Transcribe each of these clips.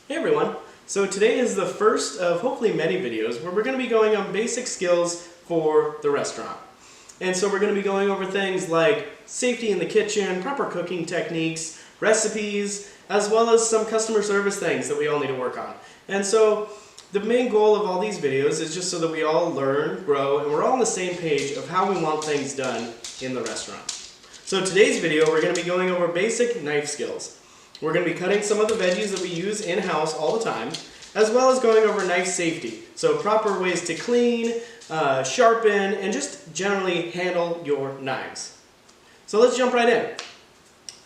Hey everyone! So today is the first of hopefully many videos where we're going to be going on basic skills for the restaurant. And so we're going to be going over things like safety in the kitchen, proper cooking techniques, recipes, as well as some customer service things that we all need to work on. And so the main goal of all these videos is just so that we all learn, grow, and we're all on the same page of how we want things done in the restaurant. So today's video we're going to be going over basic knife skills. We're going to be cutting some of the veggies that we use in-house all the time, as well as going over knife safety. So proper ways to clean, sharpen, and just generally handle your knives. So let's jump right in.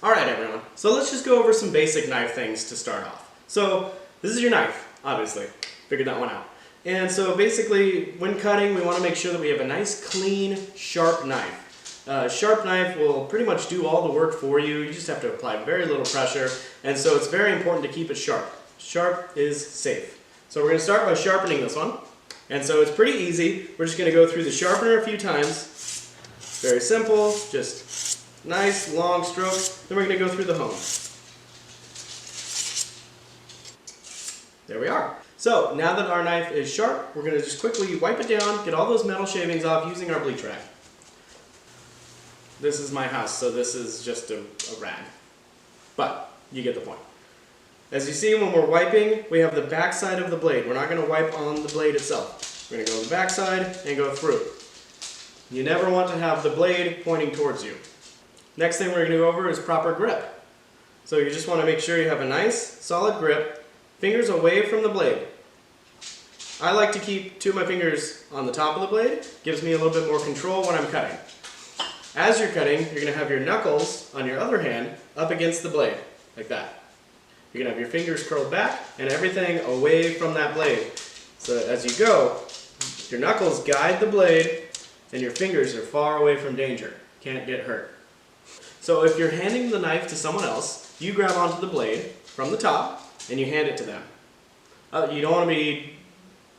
Alright everyone, so let's just go over some basic knife things to start off. So this is your knife, obviously. Figured that one out. And so basically, when cutting, we want to make sure that we have a nice, clean, sharp knife. Sharp knife will pretty much do all the work for you. You just have to apply very little pressure, and so it's very important to keep it sharp. Sharp is safe. So we're going to start by sharpening this one. And so it's pretty easy. We're just going to go through the sharpener a few times. Very simple, just nice, long strokes. Then we're going to go through the hone. There we are. So now that our knife is sharp, we're going to just quickly wipe it down, get all those metal shavings off using our bleach rag. This is my house, so this is just a rag. But you get the point. As you see, when we're wiping, we have the back side of the blade. We're not going to wipe on the blade itself. We're going to go to the back side and go through. You never want to have the blade pointing towards you. Next thing we're going to go over is proper grip. So you just want to make sure you have a nice, solid grip, fingers away from the blade. I like to keep two of my fingers on the top of the blade. Gives me a little bit more control when I'm cutting. As you're cutting, you're going to have your knuckles on your other hand up against the blade, like that. You're going to have your fingers curled back and everything away from that blade. So as you go, your knuckles guide the blade and your fingers are far away from danger. Can't get hurt. So if you're handing the knife to someone else, you grab onto the blade from the top and you hand it to them. You don't want to be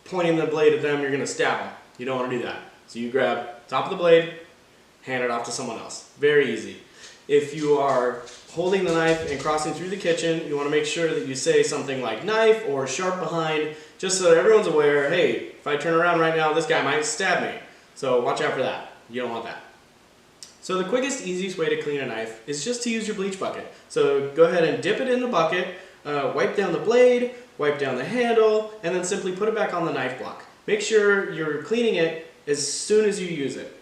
pointing the blade at them, you're going to stab them. You don't want to do that. So you grab top of the blade, hand it off to someone else. Very easy. If you are holding the knife and crossing through the kitchen, you want to make sure that you say something like knife or sharp behind, just so that everyone's aware, hey, if I turn around right now, this guy might stab me. So watch out for that. You don't want that. So the quickest, easiest way to clean a knife is just to use your bleach bucket. So go ahead and dip it in the bucket, wipe down the blade, wipe down the handle, and then simply put it back on the knife block. Make sure you're cleaning it as soon as you use it.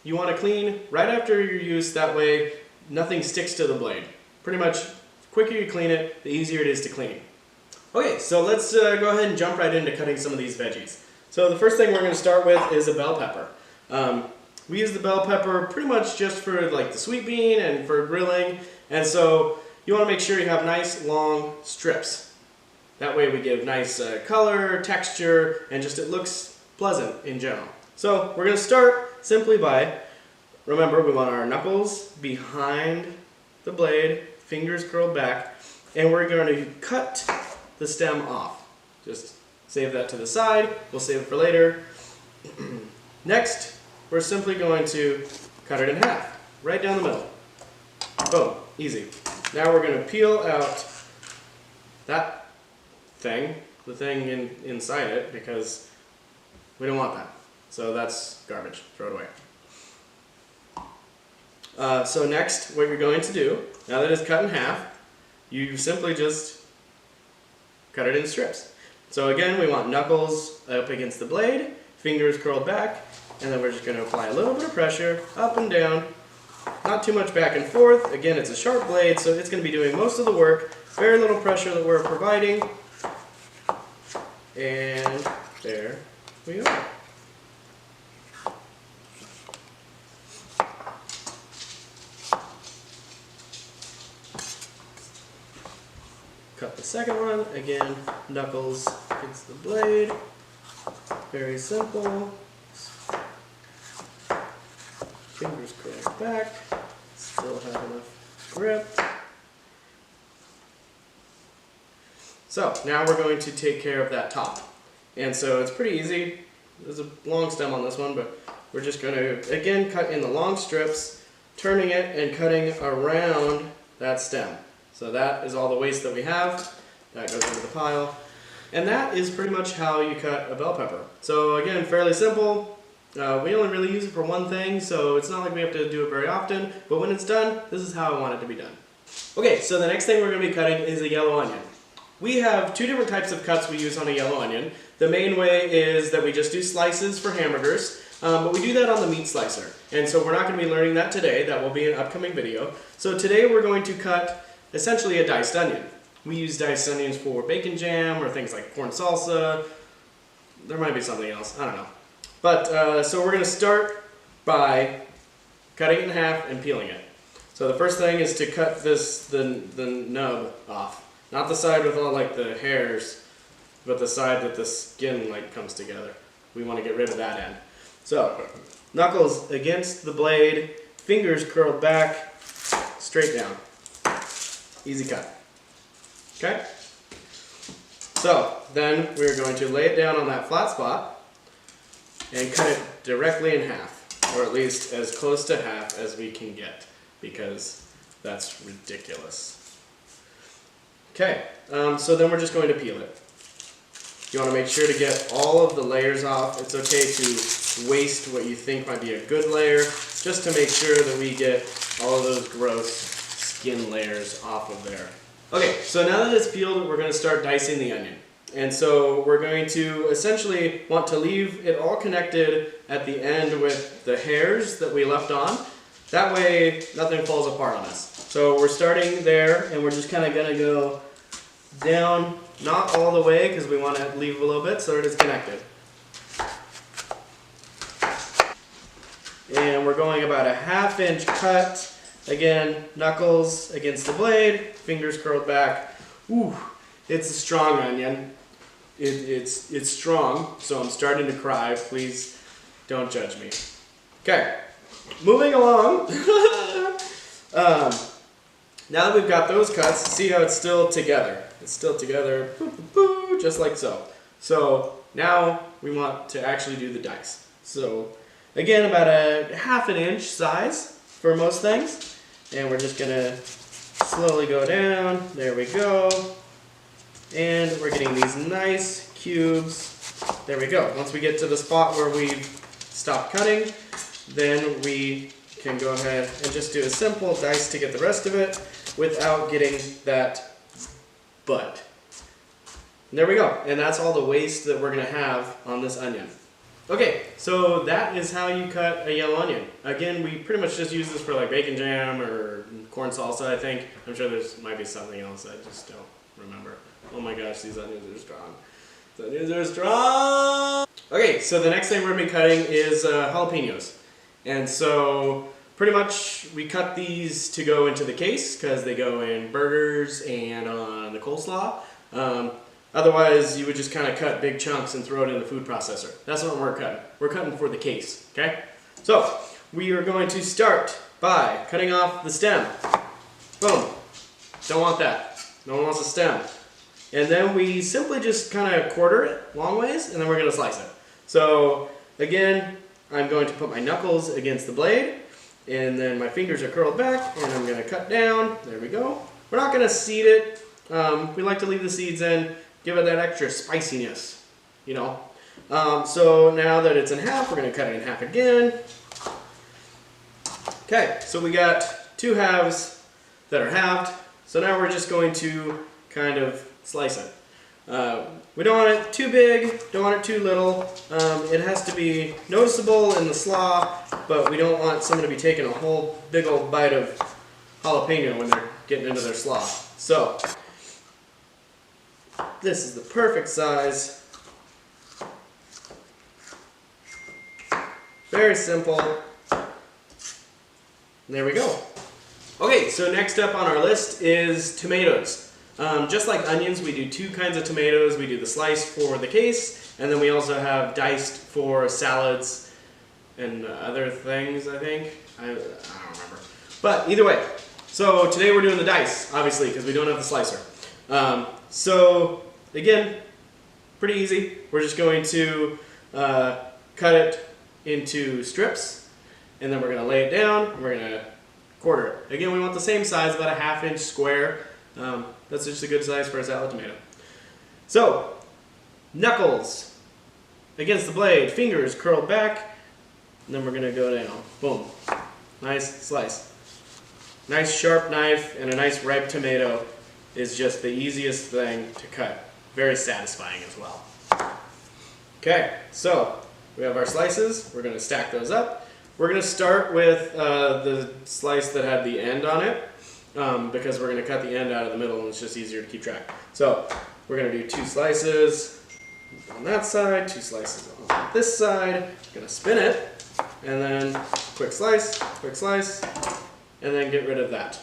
You want to clean right after your use, that way nothing sticks to the blade. Pretty much, the quicker you clean it, the easier it is to clean. Okay, so let's go ahead and jump right into cutting some of these veggies. So the first thing we're going to start with is a bell pepper. We use the bell pepper pretty much just for like the sweet bean and for grilling, and so you want to make sure you have nice long strips. That way we give nice color, texture, and just it looks pleasant in general. So we're going to start simply by, remember we want our knuckles behind the blade, fingers curled back, and we're going to cut the stem off. Just save that to the side, we'll save it for later. Next, we're simply going to cut it in half, right down the middle. Boom, easy. Now we're going to peel out that thing, the thing inside it, because we don't want that. So that's garbage, throw it away. So next, what you're going to do, now that it's cut in half, you simply just cut it in strips. So again, we want knuckles up against the blade, fingers curled back, and then we're just going to apply a little bit of pressure, up and down, not too much back and forth. Again, it's a sharp blade, so it's going to be doing most of the work. Very little pressure that we're providing. And there we are. Cut the second one, again, knuckles against the blade, very simple, fingers curled back, still have enough grip. So now we're going to take care of that top, and so it's pretty easy. There's a long stem on this one, but we're just going to, again, cut in the long strips, turning it and cutting around that stem. So that is all the waste that we have. That goes into the pile. And that is pretty much how you cut a bell pepper. So again, fairly simple. We only really use it for one thing, so it's not like we have to do it very often, but when it's done, this is how I want it to be done. Okay, so the next thing we're going to be cutting is a yellow onion. We have two different types of cuts we use on a yellow onion. The main way is that we just do slices for hamburgers, but we do that on the meat slicer. And so we're not going to be learning that today, that will be an upcoming video. So today we're going to cut essentially a diced onion. We use diced onions for bacon jam or things like corn salsa. There might be something else, I don't know. But so we're going to start by cutting it in half and peeling it. So the first thing is to cut the nub off. Not the side with all like the hairs, but the side that the skin like comes together. We want to get rid of that end. So knuckles against the blade, fingers curled back, straight down. Easy cut. Okay? So then we're going to lay it down on that flat spot and cut it directly in half, or at least as close to half as we can get, because that's ridiculous. Okay, so then we're just going to peel it. You want to make sure to get all of the layers off. It's okay to waste what you think might be a good layer, just to make sure that we get all of those gross skin layers off of there. Okay, so now that it's peeled, we're going to start dicing the onion. And so we're going to essentially want to leave it all connected at the end with the hairs that we left on. That way nothing falls apart on us. So we're starting there and we're just kind of going to go down, not all the way because we want to leave a little bit so that it's connected. And we're going about a 1/2 inch cut. Again, knuckles against the blade, fingers curled back. Ooh, it's a strong onion. It's strong, so I'm starting to cry. Please don't judge me. Okay, moving along. Now that we've got those cuts, see how it's still together. It's still together, just like so. So now we want to actually do the dice. So again, about a 1/2 inch size for most things. And we're just gonna slowly go down. There we go. And we're getting these nice cubes. There we go. Once we get to the spot where we've stopped cutting, then we can go ahead and just do a simple dice to get the rest of it without getting that butt. And there we go. And that's all the waste that we're going to have on this onion. Okay, so that is how you cut a yellow onion. Again, we pretty much just use this for like bacon jam or corn salsa, I think. I'm sure there's might be something else, I just don't remember. Oh my gosh, these onions are strong. The onions are strong! Okay, so the next thing we're going to be cutting is jalapenos. And so pretty much we cut these to go into the case because they go in burgers and on the coleslaw. Otherwise, you would just kind of cut big chunks and throw it in the food processor. That's what we're cutting. We're cutting for the case, okay? So we are going to start by cutting off the stem. Boom. Don't want that. No one wants a stem. And then we simply just kind of quarter it long ways, and then we're going to slice it. So again, I'm going to put my knuckles against the blade, and then my fingers are curled back, and I'm going to cut down. There we go. We're not going to seed it. We like to leave the seeds in, give it that extra spiciness, you know. So now that it's in half, we're going to cut it in half again. Okay, so we got 2 halves that are halved. So now we're just going to kind of slice it. We don't want it too big, don't want it too little. It has to be noticeable in the slaw, but we don't want someone to be taking a whole big old bite of jalapeno when they're getting into their slaw. So this is the perfect size. Very simple. There we go. Okay, so next up on our list is tomatoes. Just like onions, we do 2 kinds of tomatoes. We do the sliced for the case, and then we also have diced for salads and other things, I think. I don't remember. But either way, so today we're doing the dice, obviously, because we don't have the slicer. So again, pretty easy. We're just going to cut it into strips, and then we're going to lay it down, and we're going to quarter it. Again, we want the same size, about a 1/2 inch square. That's just a good size for a salad tomato. So, knuckles against the blade, fingers curled back, and then we're gonna go down. Boom. Nice slice. Nice sharp knife and a nice ripe tomato is just the easiest thing to cut. Very satisfying as well. Okay, so we have our slices. We're gonna stack those up. We're gonna start with the slice that had the end on it because we're gonna cut the end out of the middle and it's just easier to keep track. So we're gonna do 2 slices on that side, 2 slices on this side. Gonna spin it and then quick slice, and then get rid of that.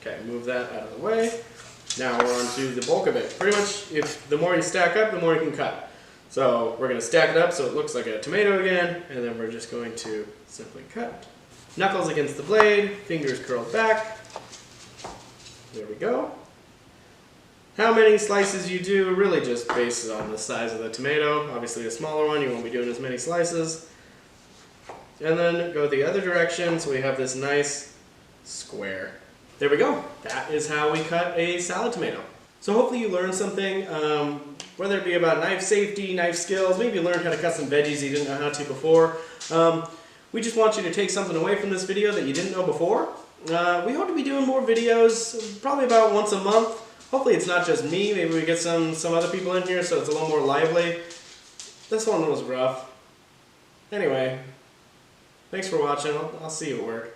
Okay, move that out of the way. Now we're on to the bulk of it. Pretty much, the more you stack up, the more you can cut. So we're going to stack it up so it looks like a tomato again, and then we're just going to simply cut. Knuckles against the blade, fingers curled back. There we go. How many slices you do really just based on the size of the tomato. Obviously a smaller one, you won't be doing as many slices. And then go the other direction so we have this nice square. There we go. That is how we cut a salad tomato. So hopefully you learned something, whether it be about knife safety, knife skills, maybe you learned how to cut some veggies you didn't know how to before. We just want you to take something away from this video that you didn't know before. We hope to be doing more videos, probably about once a month. Hopefully it's not just me, maybe we get some other people in here so it's a little more lively. This one was rough. Anyway, thanks for watching. I'll see you at work.